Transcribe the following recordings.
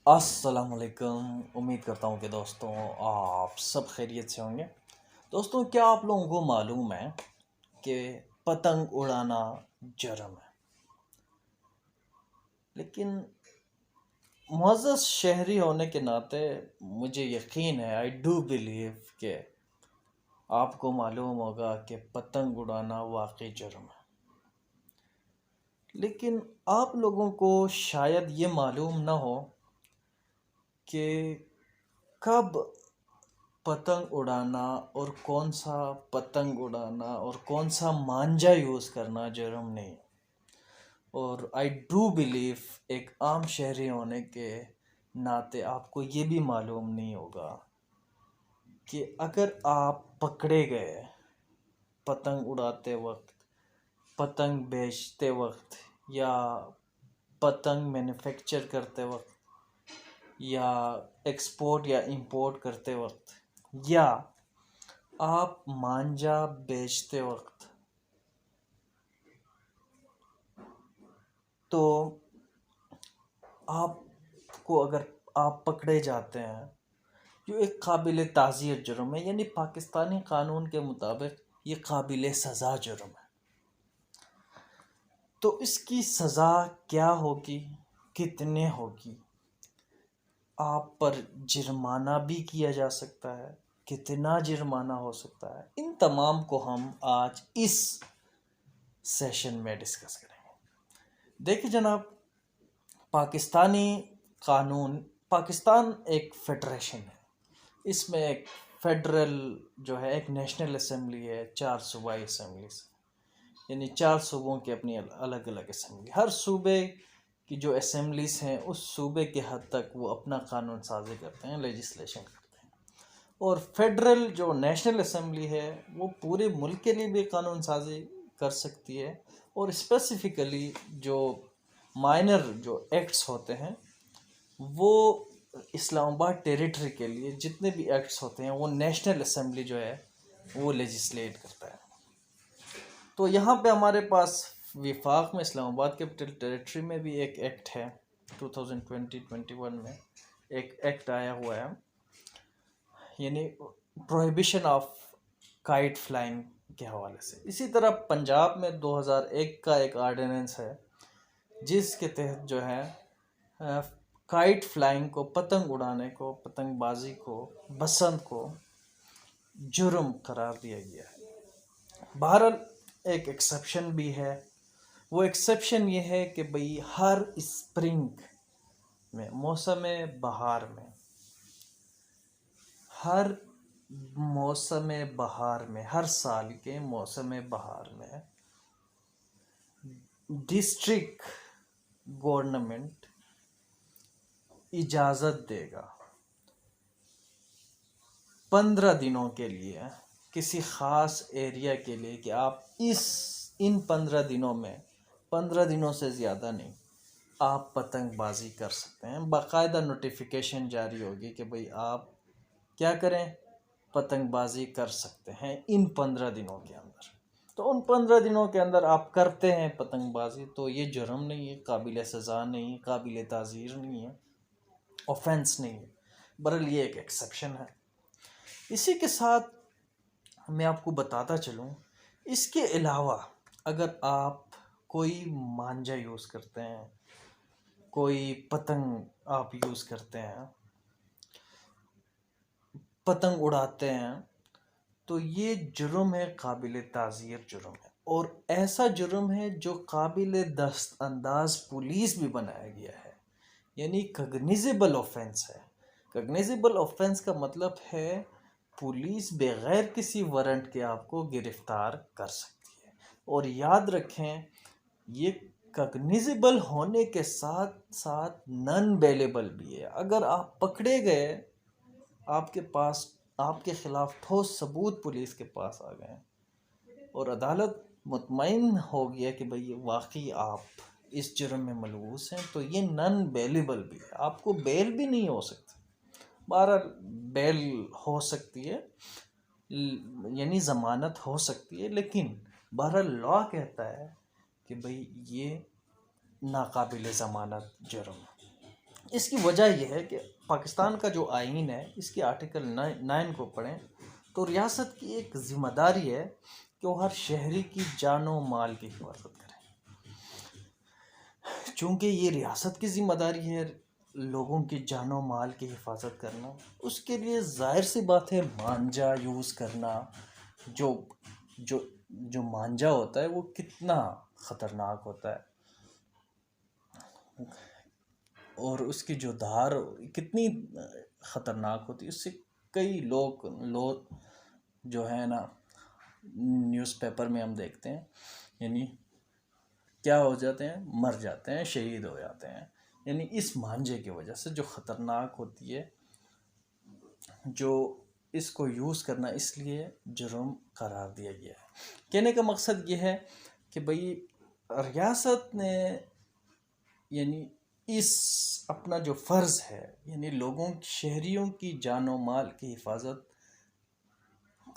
अस्सलामुअलैकुम। उम्मीद करता हूँ कि दोस्तों आप सब खैरियत से होंगे। दोस्तों, क्या आप लोगों को मालूम है कि पतंग उड़ाना जुर्म है? लेकिन मुअज़्ज़ज़ शहरी होने के नाते मुझे यकीन है, आई डू बिलीव कि आपको मालूम होगा कि पतंग उड़ाना वाकई जुर्म है। लेकिन आप लोगों को शायद ये मालूम ना हो कि कब पतंग उड़ाना और कौन सा पतंग उड़ाना और कौन सा मांझा यूज़ करना जुर्म नहीं। और आई डू बिलीव एक आम शहरी होने के नाते आपको ये भी मालूम नहीं होगा कि अगर आप पकड़े गए पतंग उड़ाते वक्त, पतंग बेचते वक्त, या पतंग मैन्युफैक्चर करते वक्त, या एक्सपोर्ट या इंपोर्ट करते वक्त, या आप मांझा बेचते वक्त, तो आपको अगर आप पकड़े जाते हैं, जो एक काबिल ताज़ीर जुर्म है, यानी पाकिस्तानी कानून के मुताबिक ये काबिल सज़ा जुर्म है। तो इसकी सज़ा क्या होगी, कितने होगी? आप पर जुर्माना भी किया जा सकता है, कितना जुर्माना हो सकता है, इन तमाम को हम आज इस सेशन में डिस्कस करेंगे। देखिए जनाब, पाकिस्तानी कानून, पाकिस्तान एक फेडरेशन है। इसमें एक फेडरल जो है, एक नेशनल असेंबली है, 4 सूबाई असेंबलीज, यानी 4 सूबों की अपनी अलग अलग असेंबली। हर सूबे की जो असेंबलीज हैं उस सूबे के हद तक वो अपना कानून साजी करते हैं, लेजिस्लेशन करते हैं। और फेडरल जो नेशनल असेंबली है वो पूरे मुल्क के लिए भी कानून साजी कर सकती है। और स्पेसिफ़िकली जो माइनर जो एक्ट्स होते हैं वो इस्लामाबाद टेरिटरी के लिए जितने भी एक्ट्स होते हैं वो नेशनल असेंबली जो है वो लेजिस्लेट करता है। तो यहाँ पे हमारे पास विफाक में इस्लामाबाद कैपिटल टेरिटरी में भी एक एक्ट है, 2020-21 में एक एक्ट आया हुआ है, यानी प्रोहिबिशन ऑफ काइट फ्लाइंग के हवाले से। इसी तरह पंजाब में 2001 का एक आर्डिनेंस है जिसके तहत जो है काइट फ्लाइंग को, पतंग उड़ाने को, पतंगबाजी को, बसंत को जुर्म करार दिया गया है। बहरहाल एक एक्सेप्शन भी है। वो एक्सेप्शन ये है कि भाई हर स्प्रिंग में, मौसम बहार में, हर मौसम बहार में, हर साल के मौसम बहार में डिस्ट्रिक्ट गवर्नमेंट इजाज़त देगा 15 दिनों के लिए, किसी ख़ास एरिया के लिए, कि आप इन 15 दिनों में, 15 दिनों से ज़्यादा नहीं, आप पतंगबाजी कर सकते हैं। बाकायदा नोटिफिकेशन जारी होगी कि भाई आप क्या करें, पतंगबाजी कर सकते हैं इन 15 दिनों के अंदर। तो उन 15 दिनों के अंदर आप करते हैं पतंगबाजी, तो ये जुर्म नहीं है, काबिल सज़ा नहीं है, काबिल ताज़ीर नहीं है, ऑफेंस नहीं है। बहरहाल ये एक एक्सेप्शन है। इसी के साथ मैं आपको बताता चलूँ, इसके अलावा अगर आप कोई मांझा यूज़ करते हैं, कोई पतंग आप यूज़ करते हैं, पतंग उड़ाते हैं, तो ये जुर्म है, काबिल ताज़ीर जुर्म है। और ऐसा जुर्म है जो काबिल दस्तअंदाज पुलिस भी बनाया गया है, यानी कग्निजेबल ऑफेंस है। कग्निजेबल ऑफेंस का मतलब है पुलिस बगैर किसी वारंट के आपको गिरफ्तार कर सकती है। और याद रखें, ये कग्निजेबल होने के साथ साथ नॉन बेलेबल भी है। अगर आप पकड़े गए, आपके पास, आपके खिलाफ ठोस सबूत पुलिस के पास आ गए और अदालत मुतमईन हो गया कि भाई वाकई आप इस जुर्म में मलवूस हैं, तो ये नॉन बेलेबल भी है, आपको बेल भी नहीं हो सकती। बहरहाल बेल हो सकती है, यानी ज़मानत हो सकती है, लेकिन बहरहाल लॉ कहता है कि भाई ये नाकाबिल ज़मानत जुर्म है। इसकी वजह यह है कि पाकिस्तान का जो आइन है, इसकी आर्टिकल 9 को पढ़ें तो रियासत की एक ज़िम्मेदारी है कि वो हर शहरी की जानो माल की हिफाजत करें। चूँकि ये रियासत की ज़िम्मेदारी है लोगों की जानो माल की हिफाजत करना, उसके लिए ज़ाहिर सी बात है मांझा यूज़ करना, जो जो जो मांझा होता है वो कितना ख़तरनाक होता है और उसकी जो धार कितनी ख़तरनाक होती है। उससे कई लोग जो है ना, न्यूज़पेपर में हम देखते हैं, यानी क्या हो जाते हैं, मर जाते हैं, शहीद हो जाते हैं, यानी इस मांझे की वजह से जो ख़तरनाक होती है, जो इसको यूज़ करना इसलिए जुर्म करार दिया गया है। कहने का मकसद ये है कि भाई रियासत ने यानी इस अपना जो फ़र्ज़ है, यानी लोगों शहरियों की जानो माल की हिफाजत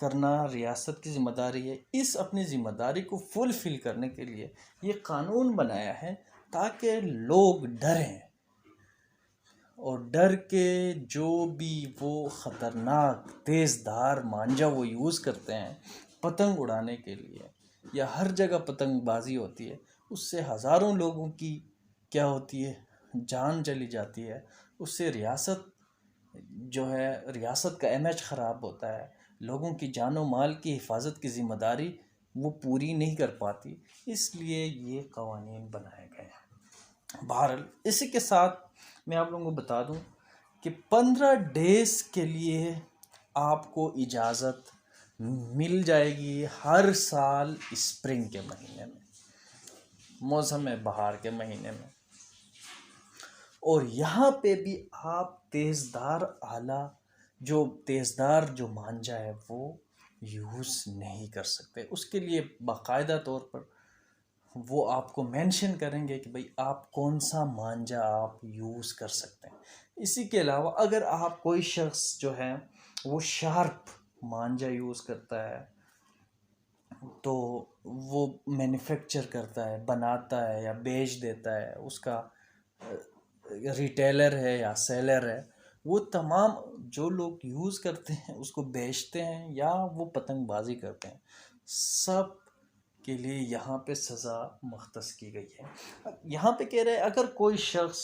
करना रियासत की ज़िम्मेदारी है। इस अपनी ज़िम्मेदारी को फुलफ़िल करने के लिए ये कानून बनाया है ताकि लोग डरें और डर के जो भी वो ख़तरनाक तेज़धार मांझा वो यूज़ करते हैं पतंग उड़ाने के लिए, या हर जगह पतंगबाजी होती है, उससे हज़ारों लोगों की क्या होती है, जान चली जाती है। उससे रियासत जो है, रियासत का इमेज ख़राब होता है, लोगों की जानो माल की हिफाजत की ज़िम्मेदारी वो पूरी नहीं कर पाती, इसलिए ये कवानीन बनाए गए हैं। बहरहाल इसी के साथ मैं आप लोगों को बता दूं कि 15 डेज़ के लिए आपको इजाज़त मिल जाएगी हर साल स्प्रिंग के महीने में, मौसम बहार के महीने में। और यहाँ पे भी आप तेज़धार आला तेज़धार जो मांझा है वो यूज़ नहीं कर सकते। उसके लिए बाकायदा तौर पर वो आपको मेंशन करेंगे कि भाई आप कौन सा मांझा आप यूज़ कर सकते हैं। इसी के अलावा अगर आप कोई शख्स जो है वो शार्प मांझा यूज़ करता है तो वो मैन्युफैक्चर करता है, बनाता है या बेच देता है, उसका रिटेलर है या सेलर है, वो तमाम जो लोग यूज़ करते हैं उसको बेचते हैं या वो पतंगबाजी करते हैं, सब के लिए यहाँ पे सज़ा मुख्तस की गई है। यहाँ पे कह रहे हैं अगर कोई शख्स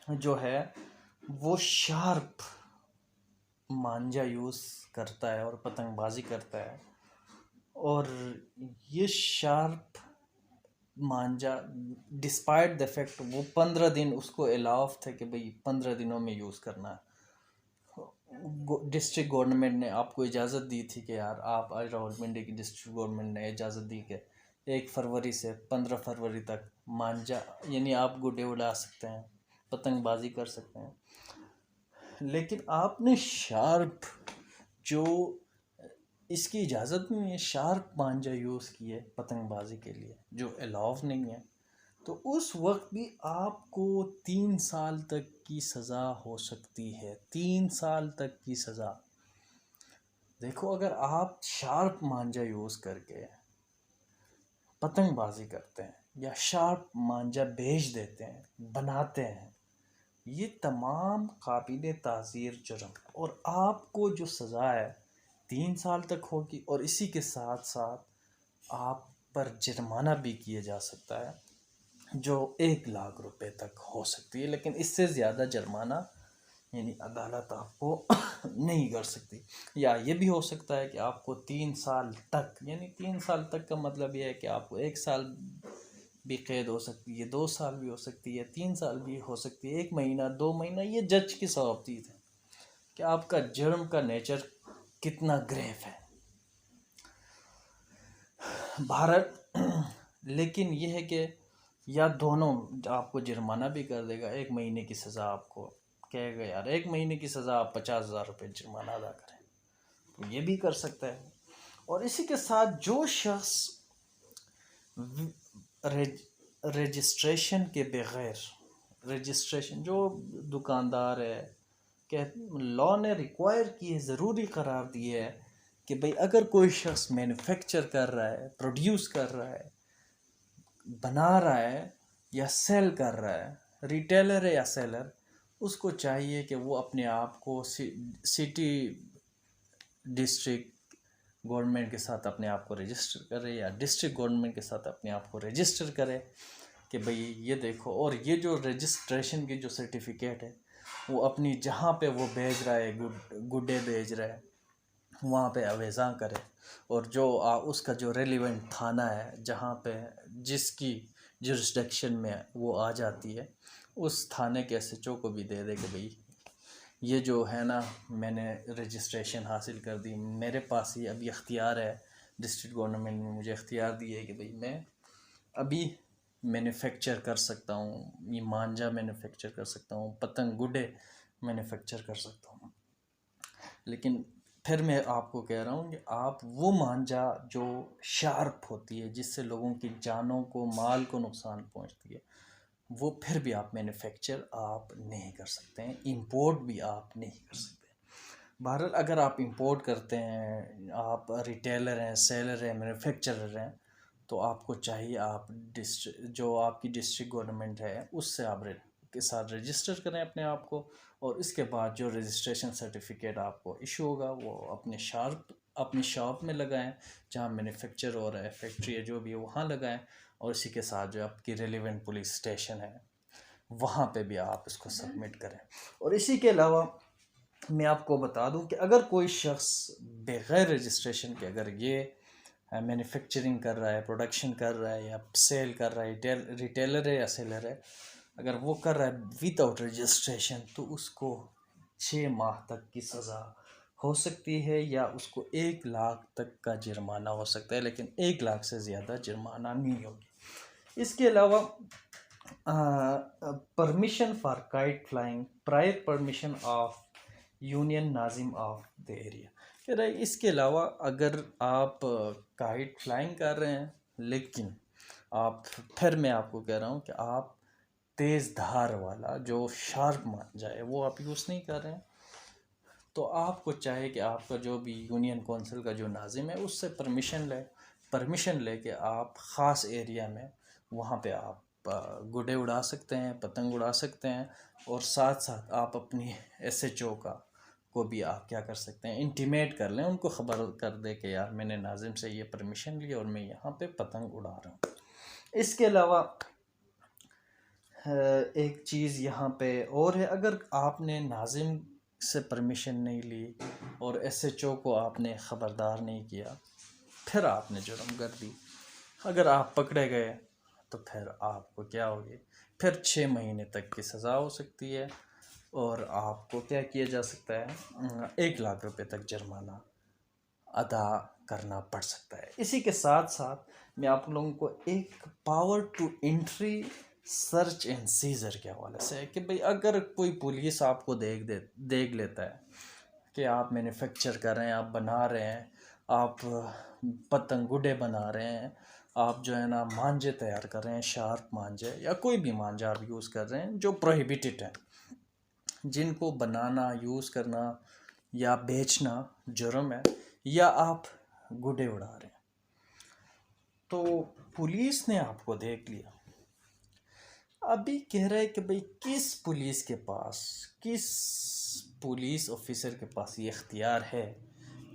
जो है वो शार्प मांझा यूज़ करता है और पतंगबाजी करता है और ये sharp Manjha despite the fact वो 15 दिन उसको अलाउ थे कि भाई 15 दिनों में यूज़ करना है, डिस्ट्रिक्ट गवर्नमेंट ने आपको इजाज़त दी थी कि यार आप आज रावलपिंडी की डिस्ट्रिक्ट गवर्नमेंट ने इजाज़त दी कि 1 फरवरी से 15 फरवरी तक मांझा यानी आप गुड्डे उड़ा सकते हैं, पतंगबाजी कर सकते हैं, लेकिन आपने शार्प जो इसकी इजाज़त नहीं है, शार्प मांझा यूज़ किए पतंगबाजी के लिए जो अलाउ नहीं है, तो उस वक्त भी आपको 3 साल तक की सज़ा हो सकती है। 3 साल तक की सज़ा। देखो अगर आप शार्प मांझा यूज़ करके पतंगबाजी करते हैं या शार्प मांझा बेच देते हैं, बनाते हैं, ये तमाम काबिल ताज़ीर जुर्म, और आपको जो सज़ा है 3 साल तक होगी और इसी के साथ साथ आप पर जुर्माना भी किया जा सकता है जो 1 लाख रुपए तक हो सकती है, लेकिन इससे ज़्यादा जुर्माना यानी अदालत आपको नहीं कर सकती। या ये भी हो सकता है कि आपको 3 साल तक, यानी 3 साल तक का मतलब ये है कि आपको 1 साल भी कैद हो सकती है, 2 साल भी हो सकती है, 3 साल भी हो सकती है, 1 महीना 2 महीना, ये जज की सवाबदीद है कि आपका जुर्म का नेचर कितना ग्रेव है। भारत लेकिन यह है कि या दोनों आपको जुर्माना भी कर देगा, 1 महीने की सज़ा आपको कहेगा यार 1 महीने की सज़ा आप 50,000 रुपये जुर्माना अदा करें, तो ये भी कर सकता है। और इसी के साथ जो शख्स रजिस्ट्रेशन के बग़ैर, रजिस्ट्रेशन जो दुकानदार है कि लॉ ने रिक्वायर की है, ज़रूरी करार दिया है कि भाई अगर कोई शख्स मैन्युफैक्चर कर रहा है, प्रोड्यूस कर रहा है, बना रहा है या सेल कर रहा है रिटेलर है या सेलर, उसको चाहिए कि वो अपने आप को सिटी डिस्ट्रिक्ट गवर्नमेंट के साथ अपने आप को रजिस्टर करे या डिस्ट्रिक्ट गवर्नमेंट के साथ अपने आप को रजिस्टर करे कि भाई ये देखो। और ये जो रजिस्ट्रेशन की जो सर्टिफिकेट है वो अपनी जहाँ पे वो भेज रहा है, गुड्डे भेज रहा है, वहाँ पे अवेज़ा करे। और जो उसका जो रेलिवेंट थाना है जहाँ पे जिसकी जुरिस्डिक्शन में वो आ जाती है, उस थाने के एसएचओ को भी दे दे कि भाई ये जो है ना, मैंने रजिस्ट्रेशन हासिल कर दी, मेरे पास ही अभी इख्तियार है, डिस्ट्रिक्ट गवर्नमेंट ने मुझे इख्तियार दिया है कि भाई मैं अभी मैन्युफैक्चर कर सकता हूँ, ये मांझा मैन्युफैक्चर कर सकता हूँ, पतंग गुड्डे मैन्युफैक्चर कर सकता हूँ। लेकिन फिर मैं आपको कह रहा हूँ कि आप वो मांझा जो शार्प होती है, जिससे लोगों की जानों को, माल को नुकसान पहुँचती है, वो फिर भी आप मैन्युफैक्चर आप नहीं कर सकते हैं, इंपोर्ट भी आप नहीं कर सकते। बहरहाल अगर आप इंपोर्ट करते हैं, आप रिटेलर हैं, सेलर हैं, मैन्युफैक्चरर हैं, तो आपको चाहिए आप जो आपकी डिस्ट्रिक्ट गवर्नमेंट है उससे आप के साथ रजिस्टर करें अपने आप को। और इसके बाद जो रजिस्ट्रेशन सर्टिफिकेट आपको इशू होगा वो अपनी शॉप में लगाएं, जहाँ मैन्युफैक्चर हो रहा है, फैक्ट्री है जो भी है वहाँ लगाएं। और इसी के साथ जो आपकी रेलिवेंट पुलिस स्टेशन है वहाँ पे भी आप इसको सबमिट करें। और इसी के अलावा मैं आपको बता दूं कि अगर कोई शख्स बग़ैर रजिस्ट्रेशन के अगर ये मैन्युफैक्चरिंग कर रहा है, प्रोडक्शन कर रहा है या सेल कर रहा है, रिटेलर है या सेलर है, अगर वो कर रहा है विदाउट रजिस्ट्रेशन, तो उसको 6 माह तक की सज़ा हो सकती है या उसको 1 लाख तक का जुर्माना हो सकता है, लेकिन 1 लाख से ज़्यादा जुर्माना नहीं होगी। इसके अलावा permission for kite flying, prior permission of union Nazim of the area. कह रहा है इसके अलावा अगर आप काइट फ्लाइंग कर रहे हैं, लेकिन आप, फिर मैं आपको कह रहा हूँ कि आप तेज़ धार वाला जो शार्प मांझा है वो आप यूज़ नहीं कर रहे हैं, तो आपको चाहे कि आपका जो भी यूनियन काउंसिल का जो नाजिम है उससे परमिशन लेके आप ख़ास एरिया में वहाँ पे आप गुड्डे उड़ा सकते हैं, पतंग उड़ा सकते हैं। और साथ साथ आप अपनी एसएचओ को भी आप क्या कर सकते हैं, इंटीमेट कर लें, उनको ख़बर कर दे कि यार मैंने नाजिम से ये परमिशन ली और मैं यहाँ पे पतंग उड़ा रहा हूँ। इसके अलावा एक चीज़ यहाँ पे और है, अगर आपने नाजिम से परमिशन नहीं ली और एसएचओ को आपने ख़बरदार नहीं किया, फिर आपने जुर्म कर दी, अगर आप पकड़े गए तो फिर आपको क्या होगी, फिर 6 महीने तक की सज़ा हो सकती है और आपको क्या किया जा सकता है, 1 लाख रुपए तक जुर्माना अदा करना पड़ सकता है। इसी के साथ साथ मैं आप लोगों को एक power to entry search and seizure के हवाले से है कि भाई अगर कोई पुलिस आपको देख लेता है कि आप मैन्युफैक्चर कर रहे हैं, आप बना रहे हैं, आप पतंग गुड्डे बना रहे हैं, आप जो है ना मांझे तैयार कर रहे हैं, शार्प मांझे या कोई भी मांझा आप यूज़ कर रहे हैं जो प्रोहिबिटेड है, जिनको बनाना, यूज़ करना या बेचना जुर्म है, या आप गुड्डे उड़ा रहे हैं, तो पुलिस ने आपको देख लिया। अभी कह रहा है कि भाई किस पुलिस ऑफिसर के पास ये इख्तियार है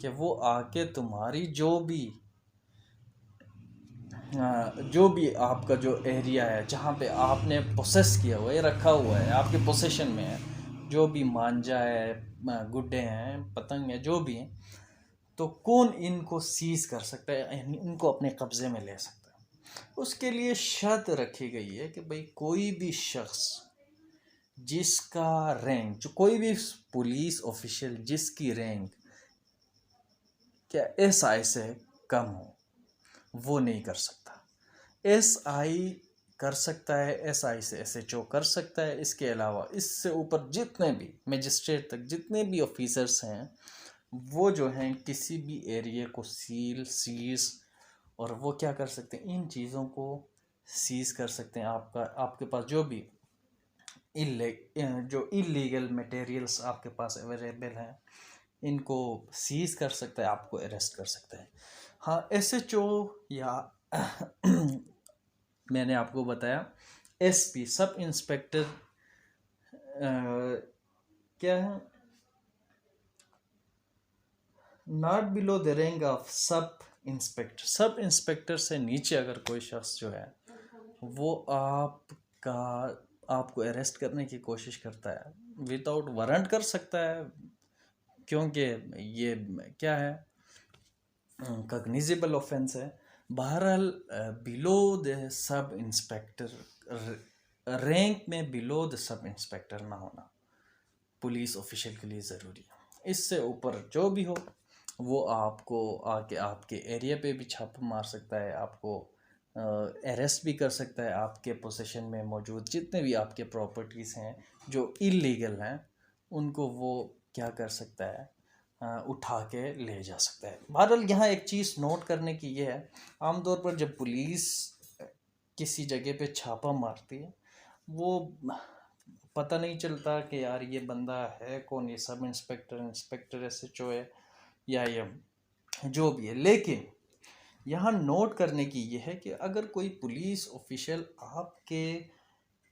कि वो आके तुम्हारी जो भी आपका जो एरिया है जहाँ पे आपने प्रोसेस किया हुआ है, रखा हुआ है, आपके पोसेशन में है, जो भी मांझा है, गुड्डे हैं, पतंग है, जो भी हैं, तो कौन इनको सीज कर सकता है, यानी इनको अपने कब्ज़े में ले सकता है। उसके लिए शर्त रखी गई है कि भाई कोई भी शख्स जिसका रैंक, जो कोई भी पुलिस ऑफिशियल जिसकी रैंक क्या एसआई से कम हो, वो नहीं कर सकता। एसआई कर सकता है, एसआई से एसएचओ कर सकता है। इसके अलावा इससे ऊपर जितने भी मजिस्ट्रेट तक जितने भी ऑफिसर्स हैं, वो जो हैं किसी भी एरिया को सीज और वो क्या कर सकते हैं, इन चीज़ों को सीज कर सकते हैं। आपके पास जो भी इलीगल मटेरियल्स आपके पास अवेलेबल हैं, इनको सीज कर सकता है, आपको अरेस्ट कर सकता है। हाँ, एसएचओ या मैंने आपको बताया एसपी सब इंस्पेक्टर क्या है, not below the rank of sub inspector. Sub inspector से नीचे अगर कोई शख्स जो है वो आपको अरेस्ट करने की कोशिश करता है विदाउट वारंट कर सकता है, क्योंकि ये क्या है, कग्निजेबल ऑफेंस है। बहरहाल below the sub inspector, rank में बिलो द सब इंस्पेक्टर ना होना पुलिस ऑफिशियल के लिए ज़रूरी है। इससे ऊपर जो भी हो वो आपको आके आपके एरिया पे भी छापा मार सकता है, आपको अरेस्ट भी कर सकता है। आपके पोजीशन में मौजूद जितने भी आपके प्रॉपर्टीज़ हैं जो इलीगल हैं उनको वो क्या कर सकता है, उठा के ले जा सकता है। बहरहाल यहाँ एक चीज़ नोट करने की ये है, आमतौर पर जब पुलिस किसी जगह पे छापा मारती है वो पता नहीं चलता कि यार ये बंदा है कौन, ये सब इंस्पेक्टर, इंस्पेक्टर एसएचओ है या ये जो भी है। लेकिन यहाँ नोट करने की ये है कि अगर कोई पुलिस ऑफिशियल आपके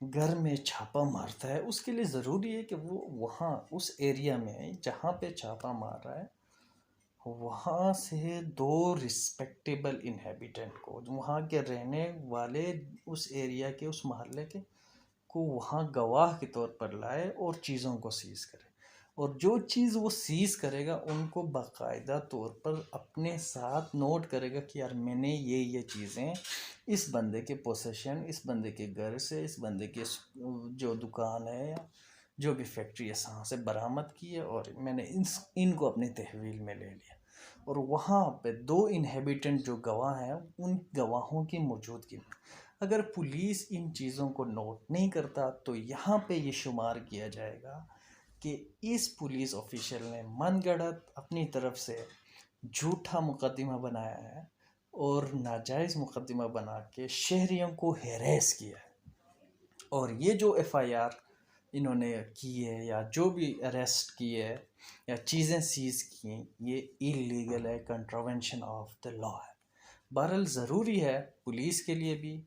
घर में छापा मारता है उसके लिए ज़रूरी है कि वो वहाँ उस एरिया में जहाँ पे छापा मार रहा है वहाँ से 2 रिस्पेक्टेबल इनहेबिटेंट को, वहाँ के रहने वाले, उस एरिया के, उस मोहल्ले के को वहाँ गवाह के तौर पर लाए और चीज़ों को सीज़ करे। और जो चीज़ वो सीज़ करेगा उनको बाकायदा तौर पर अपने साथ नोट करेगा कि यार मैंने ये चीज़ें इस बंदे के पोसेशन, इस बंदे के घर से, इस बंदे के जो दुकान है या जो भी फैक्ट्री है वहाँ से बरामद की है और मैंने इनको अपने तहवील में ले लिया। और वहाँ पे 2 इनहेबिटेंट जो गवाह हैं उन गवाहों की मौजूदगी में अगर पुलिस इन चीज़ों को नोट नहीं करता तो यहाँ पे ये शुमार किया जाएगा कि इस पुलिस ऑफिशियल ने मनगढ़ंत अपनी तरफ से झूठा मुकदमा बनाया है और नाजायज़ मुकदमा बना के शहरियों को हैरेस किया है। और ये जो एफआईआर इन्होंने की है या जो भी अरेस्ट किए है या चीज़ें सीज़ की हैं ये इलीगल है, कंट्रावेंशन ऑफ द लॉ है। बहरहाल ज़रूरी है पुलिस के लिए भी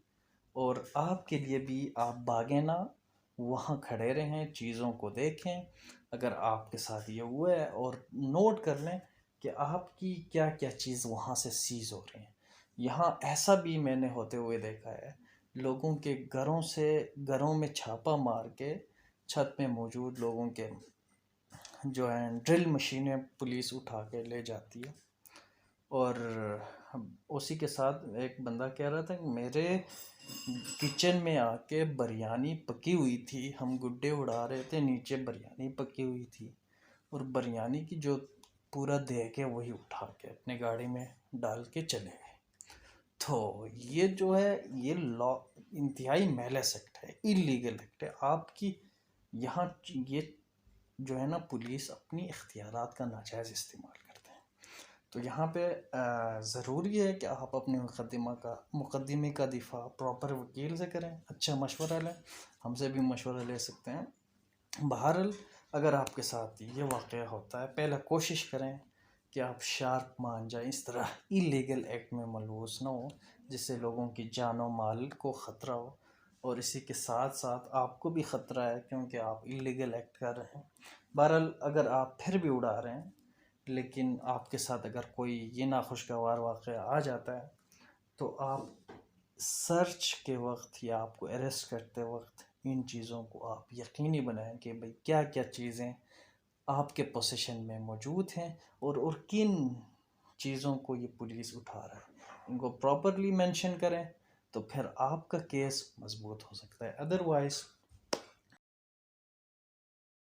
और आपके लिए भी, आप भागें ना, वहाँ खड़े रहें, चीज़ों को देखें। अगर आपके साथ ये हुआ है और नोट कर लें कि आपकी क्या क्या चीज़ वहाँ से सीज़ हो रही हैं। यहाँ ऐसा भी मैंने होते हुए देखा है, लोगों के घरों में छापा मार के छत में मौजूद लोगों के जो है ड्रिल मशीनें पुलिस उठा के ले जाती है। और उसी के साथ एक बंदा कह रहा था कि मेरे किचन में आके बिरयानी पकी हुई थी, हम गुड्डे उड़ा रहे थे, नीचे बिरयानी पकी हुई थी और बिरयानी की जो पूरा देख है वही उठा के अपने गाड़ी में डाल के चले गए। तो ये जो है ये लॉ इंतहाई मैलेस एक्ट है, इलीगल एक्ट है आपकी। यहाँ ये जो है ना पुलिस अपनी इख्तियारात का नाजायज़ इस्तेमाल करते हैं। तो यहाँ पे ज़रूरी है कि आप अपने मुकदमे का दिफा प्रॉपर वकील से करें, अच्छा मशवरा लें, हमसे भी मशवरा ले सकते हैं। बहरहाल अगर आपके साथ ये वाक़या होता है पहला कोशिश करें कि आप शार्प मान जाएं, इस तरह इलीगल एक्ट में मलबूस ना हो जिससे लोगों की जान और माल को ख़तरा हो और इसी के साथ साथ आपको भी ख़तरा है क्योंकि आप इलीगल एक्ट कर रहे हैं। बहरहाल अगर आप फिर भी उड़ा रहे हैं लेकिन आपके साथ अगर कोई ये नाखुशगवार वाक़या आ जाता है तो आप सर्च के वक्त या आपको अरेस्ट करते वक्त इन चीज़ों को आप यकीनी बनाएं कि भाई क्या क्या चीज़ें आपके पोजीशन में मौजूद हैं और किन चीज़ों को ये पुलिस उठा रहा है, इनको प्रॉपरली मेंशन करें तो फिर आपका केस मजबूत हो सकता है। अदरवाइज़